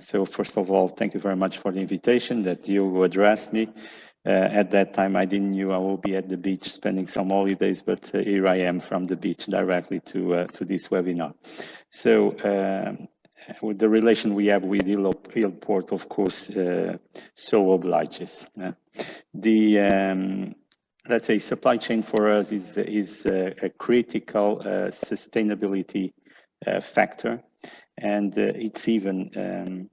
So first of all, thank you very much for the invitation that you addressed me. At that time, I didn't know I will be at the beach spending some holidays, but here I am from the beach directly to this webinar. So with the relation we have with Ilport, of course, so obliges. Let's say supply chain for us is a critical sustainability factor, and it's even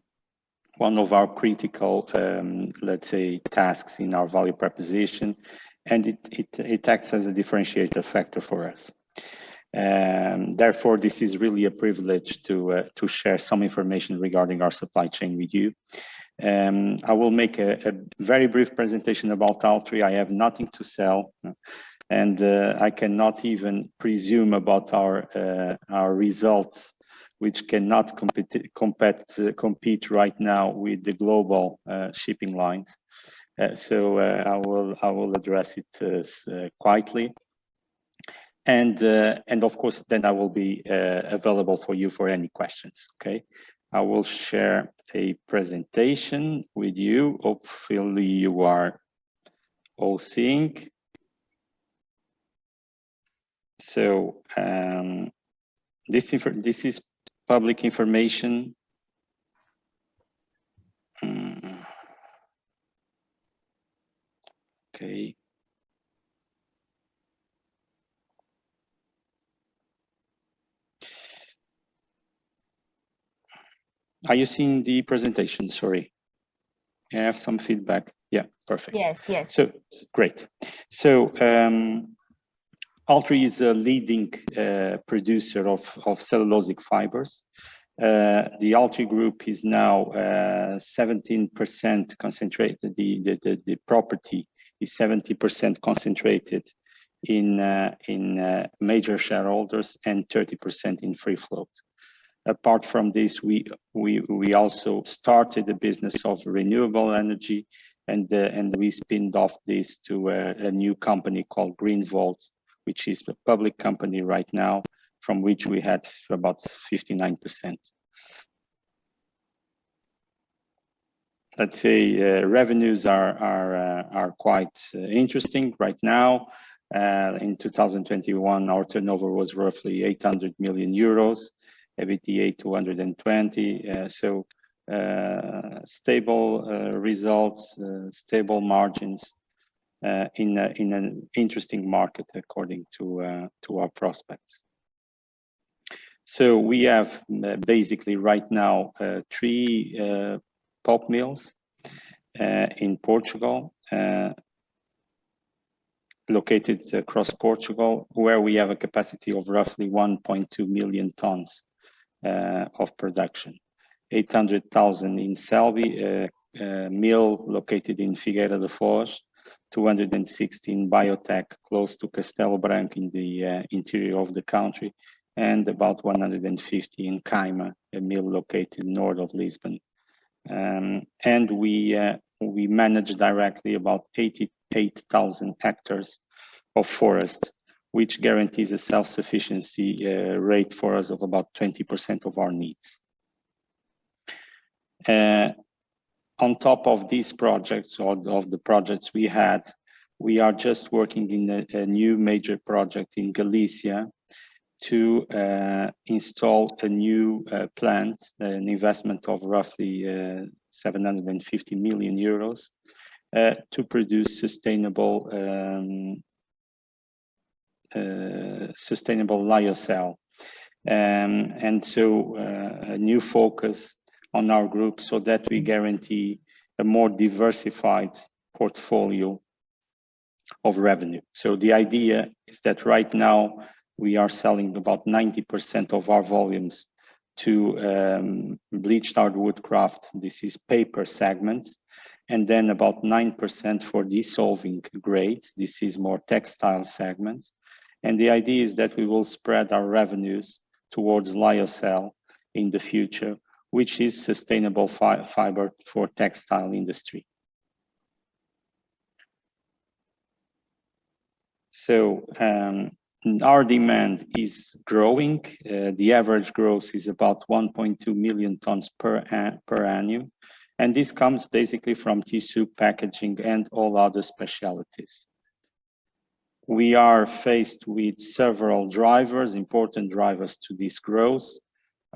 one of our critical, let's say, tasks in our value proposition, and it acts as a differentiator factor for us. Therefore, this is really a privilege to share some information regarding our supply chain with you. I will make a very brief presentation about ALTRI. I have nothing to sell, and I cannot even presume about our results, which cannot compete right now with the global shipping lines. So I will address it quietly, and of course then I will be available for you for any questions. Okay, I will share a presentation with you. Hopefully you are all seeing. So this is public information. Okay. Are you seeing the presentation? Sorry. I have some feedback. Yeah, perfect. Yes. So great. So ALTRI is a leading producer of cellulosic fibers. The ALTRI group is now 17% concentrated. The property is 70% concentrated in major shareholders and 30% in free float. Apart from this, we also started a business of renewable energy, and we spinned off this to a new company called Greenvolt, which is a public company right now, from which we had about 59%. Let's say revenues are quite interesting right now. In 2021, our turnover was roughly 800 million euros, EBITDA 220. So stable results, stable margins in an interesting market according to our prospects. So we have basically right now 3 pulp mills in Portugal, located across Portugal, where we have a capacity of roughly 1.2 million tons of production. 800,000 in Selby, mill located in Figueira da Foz, 260 in Biotech, close to Castelo Branco in the interior of the country, and about 150 in Caima, a mill located north of Lisbon. And we manage directly about 88,000 hectares of forest, which guarantees a self-sufficiency rate for us of about 20% of our needs. On top of these projects, or of the projects we had, we are just working in a new major project in Galicia to install a new plant, an investment of roughly 750 million euros to produce sustainable lyocell. And so a new focus on our group so that we guarantee a more diversified portfolio of revenue. So the idea is that right now we are selling about 90% of our volumes to bleached hardwood kraft. This is paper segments, and then about 9% for dissolving grades. This is more textile segments. And the idea is that we will spread our revenues towards lyocell in the future, which is sustainable fiber for textile industry. So our demand is growing. The average growth is about 1.2 million tons per annum. And this comes basically from tissue, packaging, and all other specialties. We are faced with several drivers, important drivers to this growth: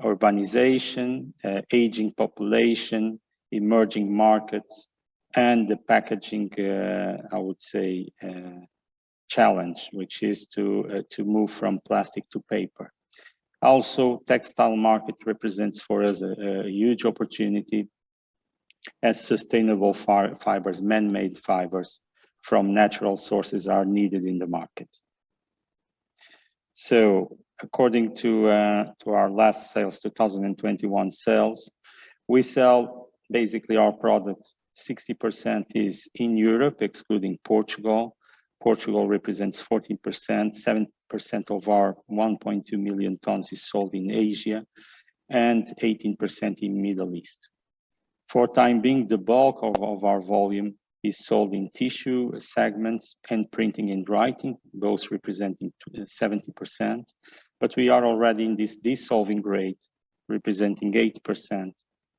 urbanization, aging population, emerging markets, and the packaging, I would say, challenge, which is to move from plastic to paper. Also, textile market represents for us a huge opportunity, as sustainable fibers, man-made fibers from natural sources are needed in the market. So, according to our last sales, 2021 sales, we sell basically our products, 60% is in Europe, excluding Portugal. Portugal represents 14%, 7% of our 1.2 million tons is sold in Asia, and 18% in Middle East. For time being, the bulk of our volume is sold in tissue segments and printing and writing, both representing 70%. But we are already in this dissolving grade, representing 8%.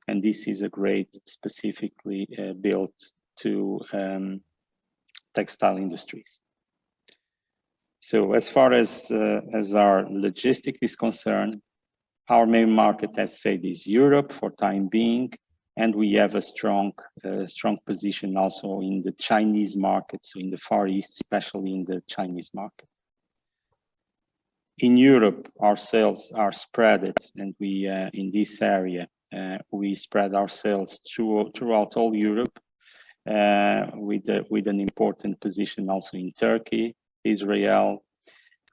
And this is a grade specifically built to textile industries. So as far as our logistics is concerned, our main market, as said, is Europe for time being. And we have a strong position also in the Chinese market, so in the Far East, especially in the Chinese market. In Europe, our sales are spread, and we in this area we spread our sales throughout all Europe, with an important position also in Turkey, Israel,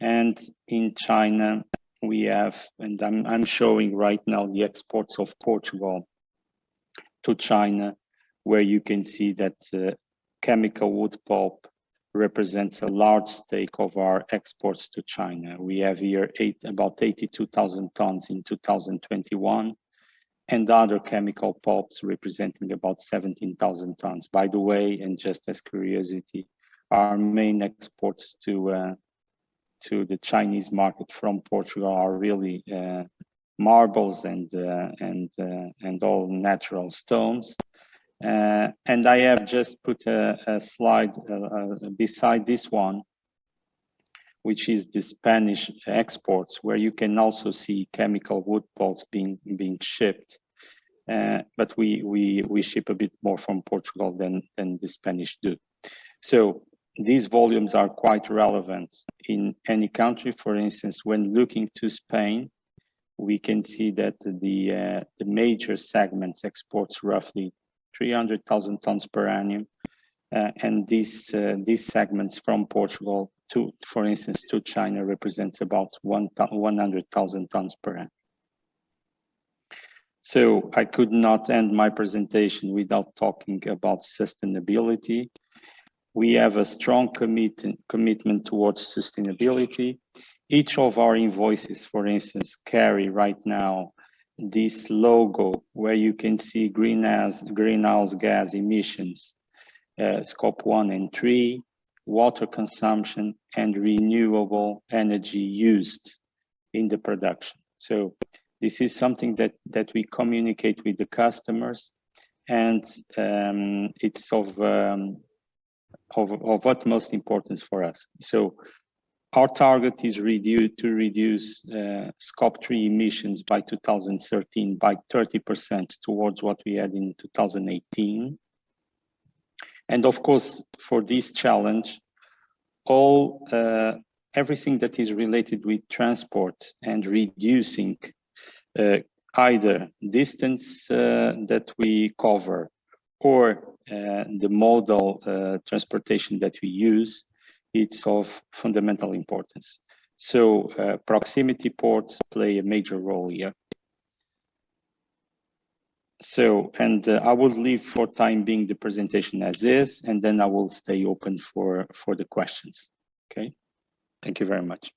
and in China. We have, and I'm showing right now the exports of Portugal to China, where you can see that chemical wood pulp represents a large stake of our exports to China. We have here about 82,000 tons in 2021, and other chemical pulps representing about 17,000 tons. By the way, and just as curiosity, our main exports to the Chinese market from Portugal are really marbles and all natural stones. And I have just put a slide beside this one, which is the Spanish exports, where you can also see chemical wood pulps being shipped. But we ship a bit more from Portugal than the Spanish do. So these volumes are quite relevant in any country. For instance, when looking to Spain, we can see that the major segments exports roughly 300,000 tons per annum, and these segments from Portugal to, for instance, to China represents about 100,000 tons per annum. So I could not end my presentation without talking about sustainability. We have a strong commitment towards sustainability. Each of our invoices, for instance, carry right now this logo where you can see greenhouse gas emissions, scope 1 and 3, water consumption, and renewable energy used in the production. So this is something that we communicate with the customers, and it's of utmost importance for us. So our target is to reduce scope 3 emissions by 2013 by 30% towards what we had in 2018. And of course, for this challenge, everything that is related with transport and reducing either distance that we cover or the modal transportation that we use, it's of fundamental importance. So proximity ports play a major role here. So, and I will leave for time being the presentation as is, and then I will stay open for the questions. Okay, thank you very much.